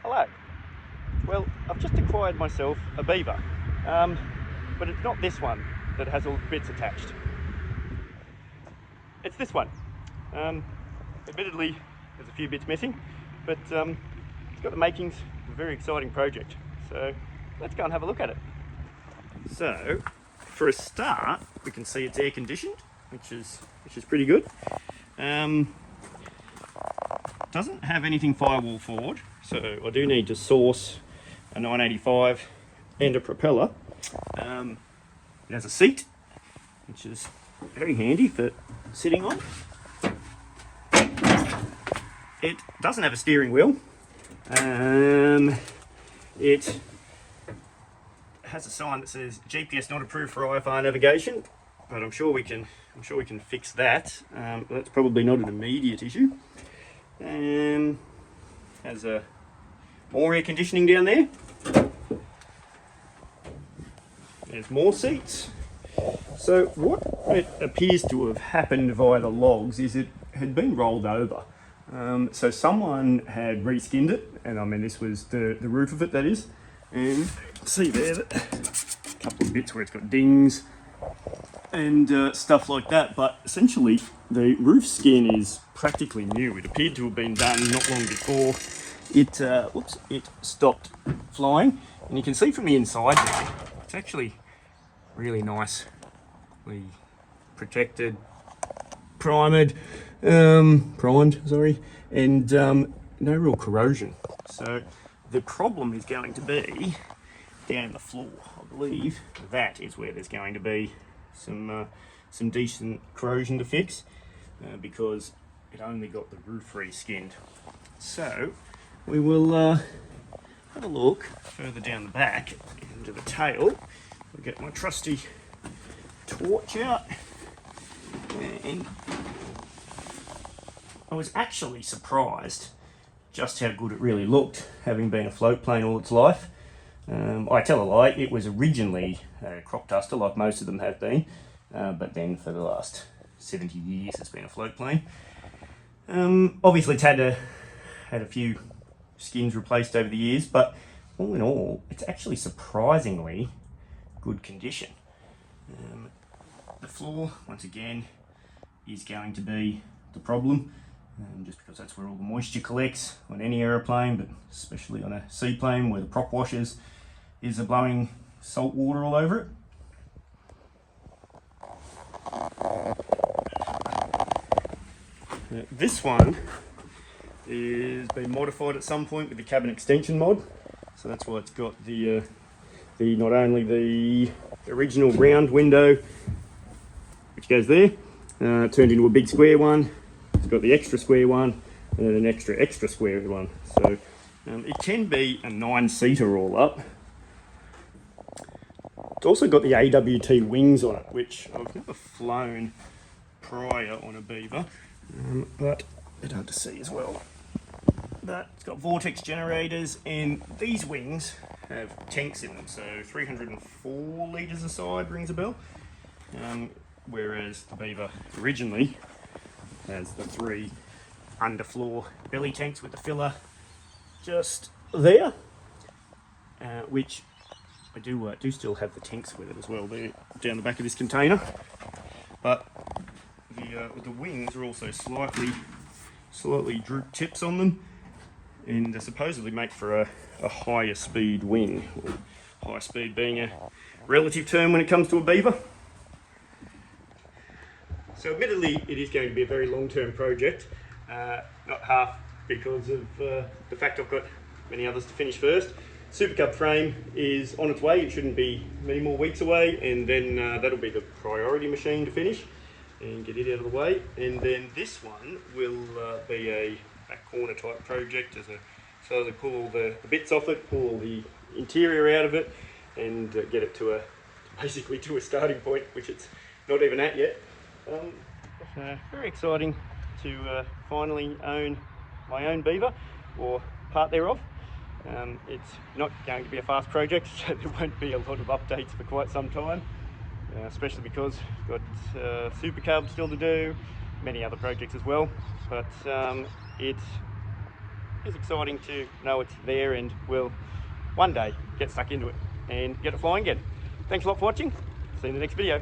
Hello. Well, I've just acquired myself a beaver, but it's not this one that has all the bits attached. It's this one. Admittedly, there's a few bits missing, but it's got the makings of a very exciting project. So let's go and have a look at it. So, for a start, we can see it's air conditioned, which is pretty good. Doesn't have anything firewall forward, so I do need to source a 985 and a propeller. It has a seat, which is very handy for sitting on. It doesn't have a steering wheel. It has a sign that says GPS not approved for IFR navigation, but I'm sure we can fix that. That's probably not an immediate issue. Has more air conditioning down there. There's more seats. So what it appears to have happened via the logs is it had been rolled over. So someone had reskinned it, and I mean this was the roof of it, that is. And you can see there that a couple of bits where it's got dings and stuff like that, but essentially the roof skin is practically new. It appeared to have been done not long before it stopped flying, and you can see from the inside there, it's actually really nicely protected, primed, sorry, and no real corrosion. So the problem is going to be down in the floor. I believe that is where there's going to be some decent corrosion to fix, because it only got the roof re-skinned. So we will have a look further down the back into the tail. I'll get my trusty torch out, and I was actually surprised just how good it really looked, having been a float plane all its life. I tell a lie, it was originally a crop duster like most of them have been, but then for the last 70 years it's been a float plane. Obviously it's had a few skins replaced over the years, but all in all it's actually surprisingly good condition. The floor, once again, is going to be the problem, just because that's where all the moisture collects on any aeroplane, but especially on a seaplane where the prop washers is blowing salt water all over it. This one is been modified at some point with the cabin extension mod, so that's why it's got the not only the original round window which goes there, turned into a big square one. It's got the extra square one and then an extra square one. So it can be a 9-seater all up. It's also got the AWT wings on it, which I've never flown prior on a Beaver, but it's hard to see as well. But it's got vortex generators, and these wings have tanks in them, so 304 litres a side rings a bell. Whereas the Beaver originally has the 3 underfloor belly tanks with the filler just there, which I do still have the tanks with it as well there down the back of this container. But the wings are also slightly droop tips on them, and they supposedly make for a higher speed wing. High speed being a relative term when it comes to a Beaver. So admittedly, it is going to be a very long-term project, not half because of the fact I've got many others to finish first. Super Cub frame is on its way. It shouldn't be many more weeks away, and then that'll be the priority machine to finish and get it out of the way. And then this one will be a back corner type project, so they pull all the bits off it, pull all the interior out of it, and get it basically to a starting point, which it's not even at yet. Very exciting to finally own my own Beaver, or part thereof. It's not going to be a fast project, so there won't be a lot of updates for quite some time, especially because we've got Super Cub still to do, many other projects as well. But it It's exciting to know it's there, and we'll one day get stuck into it and get it flying again. Thanks a lot for watching. See you in the next video.